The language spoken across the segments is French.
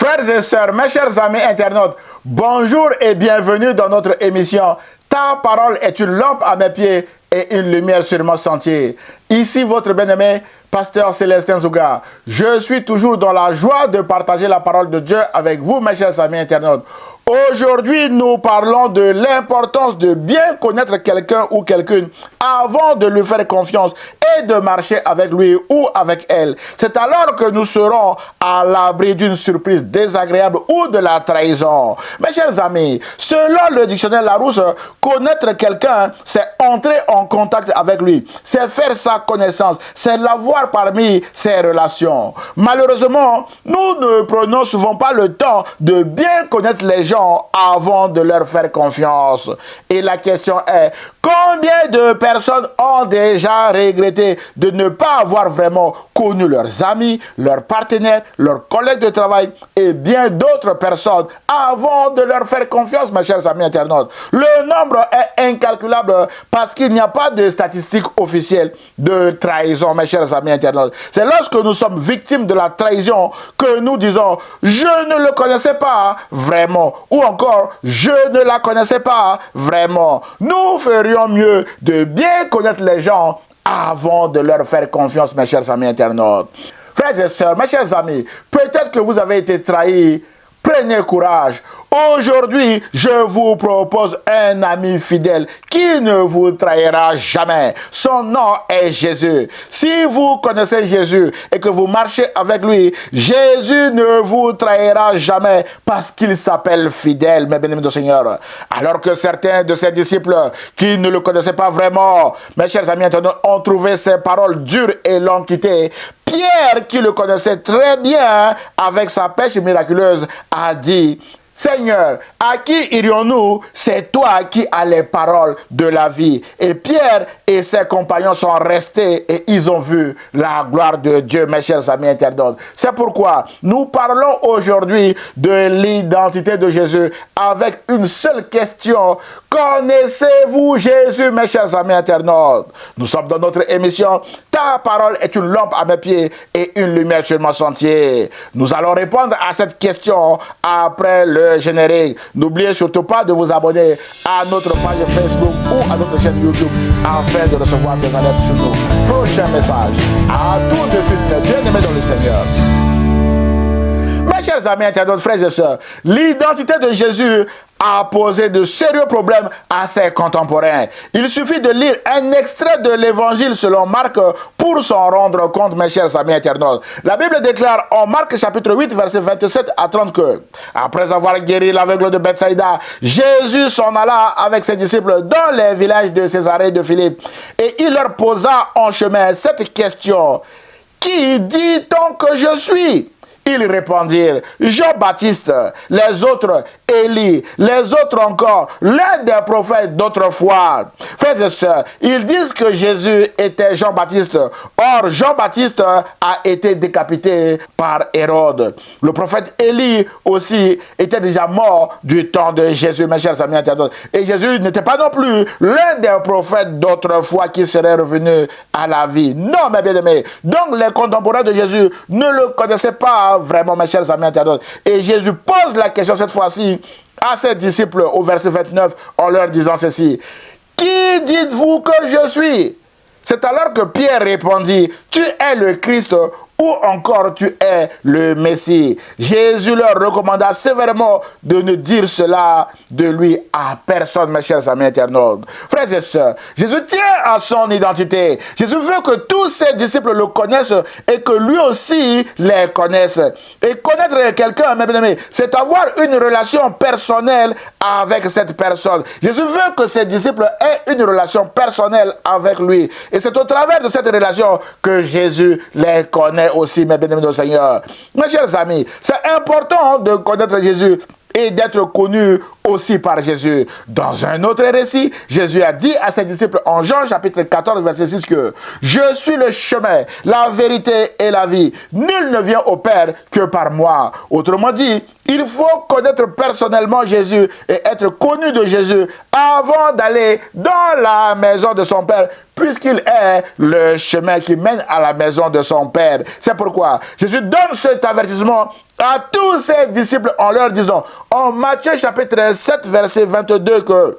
Frères et sœurs, mes chers amis internautes, bonjour et bienvenue dans notre émission « Ta parole est une lampe à mes pieds et une lumière sur mon sentier ». Ici votre bien-aimé, Pasteur Célestin Zouga. Je suis toujours dans la joie de partager la parole de Dieu avec vous, mes chers amis internautes. Aujourd'hui, nous parlons de l'importance de bien connaître quelqu'un ou quelqu'une avant de lui faire confiance et de marcher avec lui ou avec elle. C'est alors que nous serons à l'abri d'une surprise désagréable ou de la trahison. Mes chers amis, selon le dictionnaire Larousse, connaître quelqu'un, c'est entrer en contact avec lui, c'est faire sa connaissance, c'est l'avoir parmi ses relations. Malheureusement, nous ne prenons souvent pas le temps de bien connaître les gens avant de leur faire confiance. Et la question est, combien de personnes ont déjà regretté de ne pas avoir vraiment connu leurs amis, leurs partenaires, leurs collègues de travail et bien d'autres personnes avant de leur faire confiance, mes chers amis internautes? Le nombre est incalculable parce qu'il n'y a pas de statistiques officielles de trahison, mes chers amis internautes. C'est lorsque nous sommes victimes de la trahison que nous disons « je ne le connaissais pas vraiment » ou encore « je ne la connaissais pas vraiment ». Nous ferions mieux de bien connaître les gens avant de leur faire confiance, mes chers amis internautes. Frères et sœurs, mes chers amis, peut-être que vous avez été trahis. Prenez courage. Aujourd'hui, je vous propose un ami fidèle qui ne vous trahira jamais. Son nom est Jésus. Si vous connaissez Jésus et que vous marchez avec lui, Jésus ne vous trahira jamais parce qu'il s'appelle fidèle, mes bien-aimés du Seigneur. Alors que certains de ses disciples qui ne le connaissaient pas vraiment, mes chers amis internautes, ont trouvé ses paroles dures et l'ont quitté, Pierre, qui le connaissait très bien avec sa pêche miraculeuse, a dit « Seigneur, à qui irions-nous? C'est toi qui as les paroles de la vie. » Et Pierre et ses compagnons sont restés et ils ont vu la gloire de Dieu, mes chers amis internautes. C'est pourquoi nous parlons aujourd'hui de l'identité de Jésus avec une seule question. Connaissez-vous Jésus, mes chers amis internautes? Nous sommes dans notre émission « Ta parole est une lampe à mes pieds et une lumière sur mon sentier ». Nous allons répondre à cette question après le générique. N'oubliez surtout pas de vous abonner à notre page Facebook ou à notre chaîne YouTube afin de recevoir des alertes sur nos prochains messages. À tout de suite, mes bien-aimés dans le Seigneur. Mes chers amis internautes, frères et sœurs, l'identité de Jésus a posé de sérieux problèmes à ses contemporains. Il suffit de lire un extrait de l'évangile selon Marc pour s'en rendre compte, mes chers amis internautes. La Bible déclare en Marc chapitre 8, versets 27 à 30 que, après avoir guéri l'aveugle de Bethsaïda, Jésus s'en alla avec ses disciples dans les villages de Césarée et de Philippe. Et il leur posa en chemin cette question: qui dit-on que je suis? Ils répondirent: Jean-Baptiste, les autres Élie, les autres encore, l'un des prophètes d'autrefois. Frères et sœurs, ils disent que Jésus était Jean-Baptiste. Or, Jean-Baptiste a été décapité par Hérode. Le prophète Élie aussi était déjà mort du temps de Jésus, mes chers amis internautes. Et Jésus n'était pas non plus l'un des prophètes d'autrefois qui serait revenu à la vie. Non, mes bien-aimés. Donc, les contemporains de Jésus ne le connaissaient pas vraiment, mes chers amis internautes. Et Jésus pose la question cette fois-ci à ses disciples au verset 29 en leur disant ceci: qui dites-vous que je suis? C'est alors que Pierre répondit: tu es le Christ, ou encore tu es le Messie. Jésus leur recommanda sévèrement de ne dire cela de lui à personne, mes chers amis internautes. Frères et sœurs, Jésus tient à son identité. Jésus veut que tous ses disciples le connaissent et que lui aussi les connaisse. Et connaître quelqu'un, mes bien-aimés, c'est avoir une relation personnelle avec cette personne. Jésus veut que ses disciples aient une relation personnelle avec lui. Et c'est au travers de cette relation que Jésus les connaît aussi, mes bien-aimés du Seigneur. Mes chers amis, c'est important de connaître Jésus et d'être connu aussi par Jésus. Dans un autre récit, Jésus a dit à ses disciples en Jean chapitre 14 verset 6 que « Je suis le chemin, la vérité et la vie. Nul ne vient au Père que par moi. » Autrement dit, Il faut connaître personnellement Jésus et être connu de Jésus avant d'aller dans la maison de son Père, puisqu'il est le chemin qui mène à la maison de son Père. C'est pourquoi Jésus donne cet avertissement à tous ses disciples en leur disant, en Matthieu chapitre 7, verset 22, que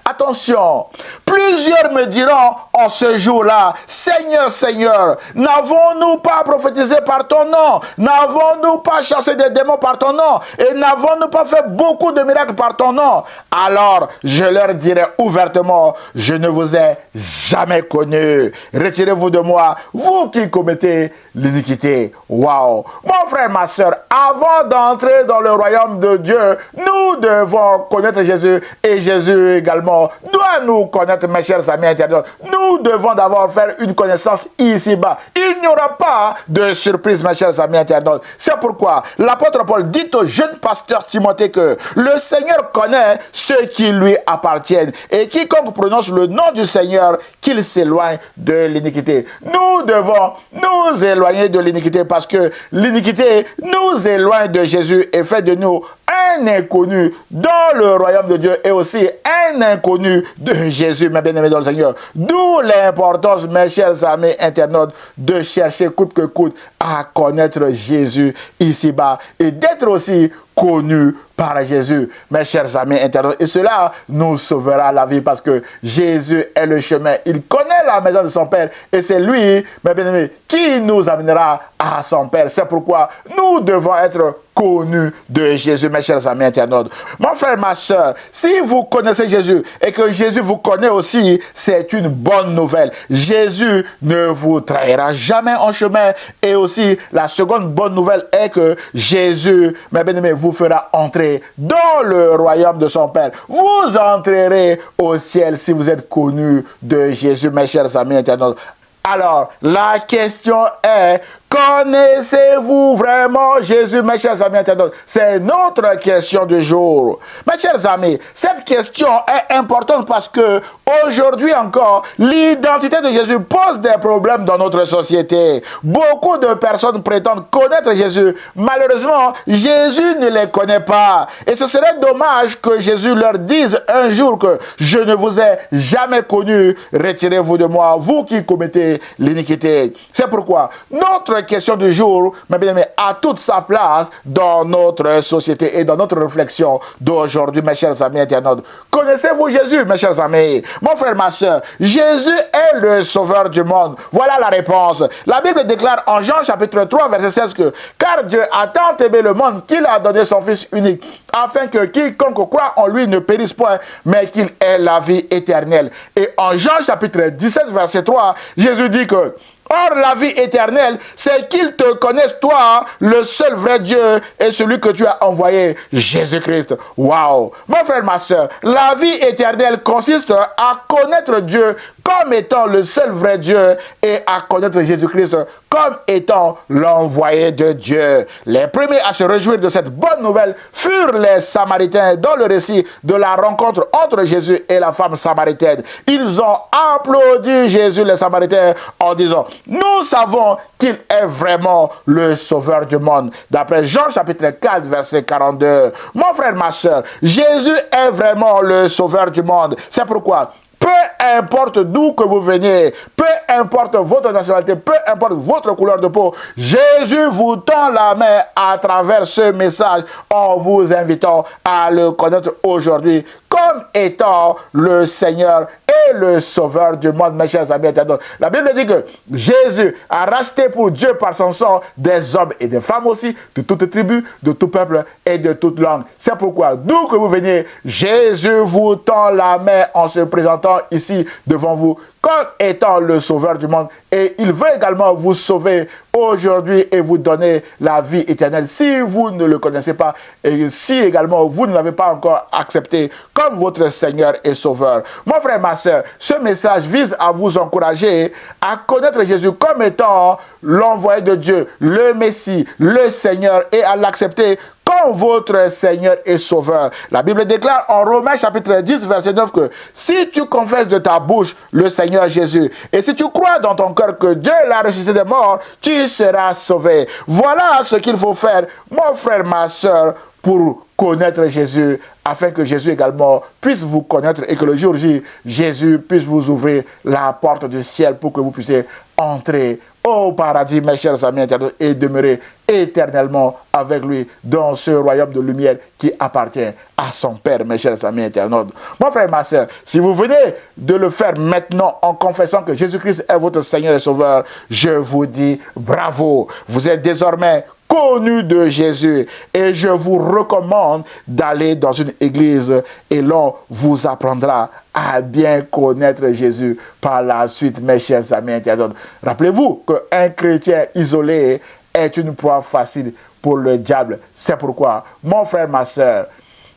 attention, plusieurs me diront en ce jour-là, Seigneur, Seigneur, n'avons-nous pas prophétisé par ton nom? N'avons-nous pas chassé des démons par ton nom? Et n'avons-nous pas fait beaucoup de miracles par ton nom? Alors, je leur dirai ouvertement, je ne vous ai jamais connu. Retirez-vous de moi, vous qui commettez l'iniquité. Waouh! Mon frère, ma soeur, avant d'entrer dans le royaume de Dieu, nous devons connaître Jésus et Jésus également doit nous connaître, mes chers amis internautes. Nous devons d'abord faire une connaissance ici-bas. Il n'y aura pas de surprise, mes chers amis internautes. C'est pourquoi l'apôtre Paul dit au jeune pasteur Timothée que le Seigneur connaît ceux qui lui appartiennent et quiconque prononce le nom du Seigneur, qu'il s'éloigne de l'iniquité. Nous devons nous éloigner de l'iniquité parce que l'iniquité nous éloigne de Jésus et fait de nous un inconnu dans le royaume de Dieu et aussi un inconnu de Jésus, mes bien-aimés dans le Seigneur. D'où l'importance, mes chers amis internautes, de chercher coûte que coûte à connaître Jésus ici-bas et d'être aussi connu par Jésus, mes chers amis internautes. Et cela nous sauvera la vie parce que Jésus est le chemin. Il connaît la maison de son Père et c'est lui, mes bien-aimés, qui nous amènera à son Père. C'est pourquoi nous devons être connus de Jésus, mes chers amis internautes. Mon frère, ma soeur, si vous connaissez Jésus et que Jésus vous connaît aussi, c'est une bonne nouvelle. Jésus ne vous trahira jamais en chemin. Et aussi, la seconde bonne nouvelle est que Jésus, mes bien-aimés, vous fera entrer dans le royaume de son Père. Vous entrerez au ciel si vous êtes connus de Jésus, mes chers amis internautes. Alors, la question est, connaissez-vous vraiment Jésus, mes chers amis internautes? C'est notre question du jour. Mes chers amis, cette question est importante parce que aujourd'hui encore, l'identité de Jésus pose des problèmes dans notre société. Beaucoup de personnes prétendent connaître Jésus. Malheureusement, Jésus ne les connaît pas. Et ce serait dommage que Jésus leur dise un jour que je ne vous ai jamais connu. Retirez-vous de moi, vous qui commettez l'iniquité. C'est pourquoi notre question du jour, mes bien-aimés, a toute sa place dans notre société et dans notre réflexion d'aujourd'hui, mes chers amis internautes. Connaissez-vous Jésus, mes chers amis? Mon frère, ma soeur, Jésus est le sauveur du monde. Voilà la réponse. La Bible déclare en Jean chapitre 3, verset 16 que « Car Dieu a tant aimé le monde qu'il a donné son Fils unique, afin que quiconque croit en lui ne périsse point, mais qu'il ait la vie éternelle. » Et en Jean chapitre 17, verset 3, Jésus dit que or, la vie éternelle, c'est qu'ils te connaissent, toi, le seul vrai Dieu, et celui que tu as envoyé, Jésus-Christ. Waouh! Mon frère, ma soeur, la vie éternelle consiste à connaître Dieu comme étant le seul vrai Dieu et à connaître Jésus-Christ comme étant l'envoyé de Dieu. Les premiers à se réjouir de cette bonne nouvelle furent les Samaritains dans le récit de la rencontre entre Jésus et la femme samaritaine. Ils ont applaudi Jésus, les Samaritains, en disant « Nous savons qu'il est vraiment le sauveur du monde. » D'après Jean chapitre 4, verset 42. Mon frère, ma soeur, Jésus est vraiment le sauveur du monde. C'est pourquoi peu importe d'où que vous veniez, peu importe votre nationalité, peu importe votre couleur de peau, Jésus vous tend la main à travers ce message en vous invitant à le connaître aujourd'hui comme étant le Seigneur et le Sauveur du monde, mes chers amis internautes. La Bible dit que Jésus a racheté pour Dieu par son sang des hommes et des femmes aussi, de toutes tribus, de tout peuple et de toute langue. C'est pourquoi, d'où que vous veniez, Jésus vous tend la main en se présentant ici devant vous comme étant le sauveur du monde. Et il veut également vous sauver aujourd'hui et vous donner la vie éternelle si vous ne le connaissez pas et si également vous ne l'avez pas encore accepté comme votre Seigneur et Sauveur. Mon frère, ma soeur, ce message vise à vous encourager à connaître Jésus comme étant l'envoyé de Dieu, le Messie, le Seigneur et à l'accepter comme votre Seigneur et Sauveur. La Bible déclare en Romains chapitre 10, verset 9 que si tu confesses de ta bouche le Seigneur Jésus et si tu crois dans ton cœur que Dieu l'a ressuscité des morts, tu seras sauvé. Voilà ce qu'il faut faire, mon frère, ma soeur, pour connaître Jésus, afin que Jésus également puisse vous connaître et que le jour J, Jésus puisse vous ouvrir la porte du ciel pour que vous puissiez entrer au paradis, mes chers amis internautes, et demeurer éternellement avec lui dans ce royaume de lumière qui appartient à son Père, mes chers amis internautes. Mon frère et ma soeur, si vous venez de le faire maintenant en confessant que Jésus-Christ est votre Seigneur et Sauveur, je vous dis bravo. Vous êtes désormais connu de Jésus et je vous recommande d'aller dans une église et l'on vous apprendra à bien connaître Jésus par la suite, mes chers amis internautes. Rappelez-vous qu'un chrétien isolé est une proie facile pour le diable. C'est pourquoi, mon frère, ma soeur,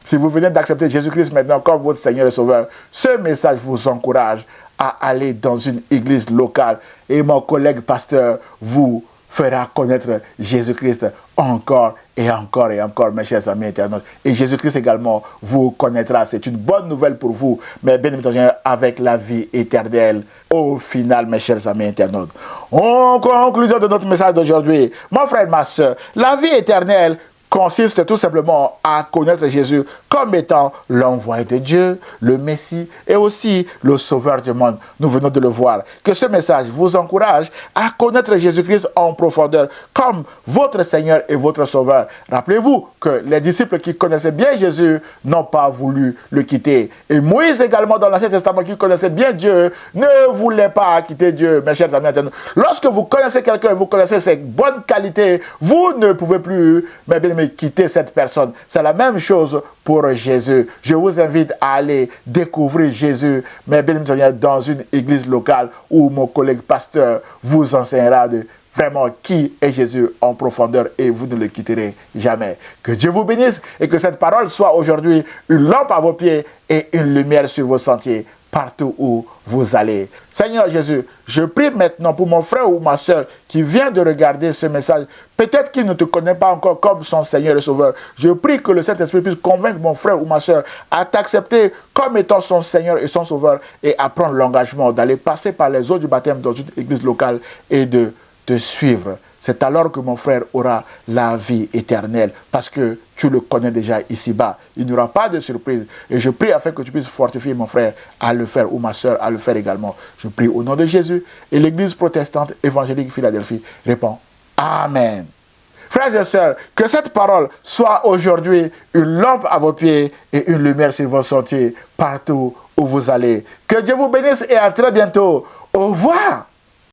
si vous venez d'accepter Jésus-Christ maintenant comme votre Seigneur et Sauveur, ce message vous encourage à aller dans une église locale et mon collègue pasteur vous fera connaître Jésus-Christ encore et encore et encore, mes chers amis internautes. Et Jésus-Christ également vous connaîtra. C'est une bonne nouvelle pour vous, mais bien évidemment avec la vie éternelle. Au final, mes chers amis internautes. En conclusion de notre message d'aujourd'hui, mon frère, ma soeur, la vie éternelle consiste tout simplement à connaître Jésus comme étant l'envoyé de Dieu, le Messie et aussi le Sauveur du monde. Nous venons de le voir. Que ce message vous encourage à connaître Jésus-Christ en profondeur comme votre Seigneur et votre Sauveur. Rappelez-vous que les disciples qui connaissaient bien Jésus n'ont pas voulu le quitter. Et Moïse également dans l'Ancien Testament qui connaissait bien Dieu ne voulait pas quitter Dieu, mes chers amis. Lorsque vous connaissez quelqu'un et vous connaissez ses bonnes qualités, vous ne pouvez plus, mais bien quitter cette personne. C'est la même chose pour Jésus. Je vous invite à aller découvrir Jésus, mais bien évidemment dans une église locale où mon collègue pasteur vous enseignera de vraiment qui est Jésus en profondeur et vous ne le quitterez jamais. Que Dieu vous bénisse et que cette parole soit aujourd'hui une lampe à vos pieds et une lumière sur vos sentiers partout où vous allez. Seigneur Jésus, je prie maintenant pour mon frère ou ma soeur qui vient de regarder ce message. Peut-être qu'il ne te connaît pas encore comme son Seigneur et Sauveur. Je prie que le Saint-Esprit puisse convaincre mon frère ou ma soeur à t'accepter comme étant son Seigneur et son Sauveur et à prendre l'engagement d'aller passer par les eaux du baptême dans une église locale et de te suivre. C'est alors que mon frère aura la vie éternelle parce que tu le connais déjà ici-bas. Il n'y aura pas de surprise. Et je prie afin que tu puisses fortifier mon frère à le faire ou ma soeur à le faire également. Je prie au nom de Jésus et l'Église protestante évangélique Philadelphie répond Amen. Frères et sœurs, que cette parole soit aujourd'hui une lampe à vos pieds et une lumière sur vos sentiers partout où vous allez. Que Dieu vous bénisse et à très bientôt. Au revoir.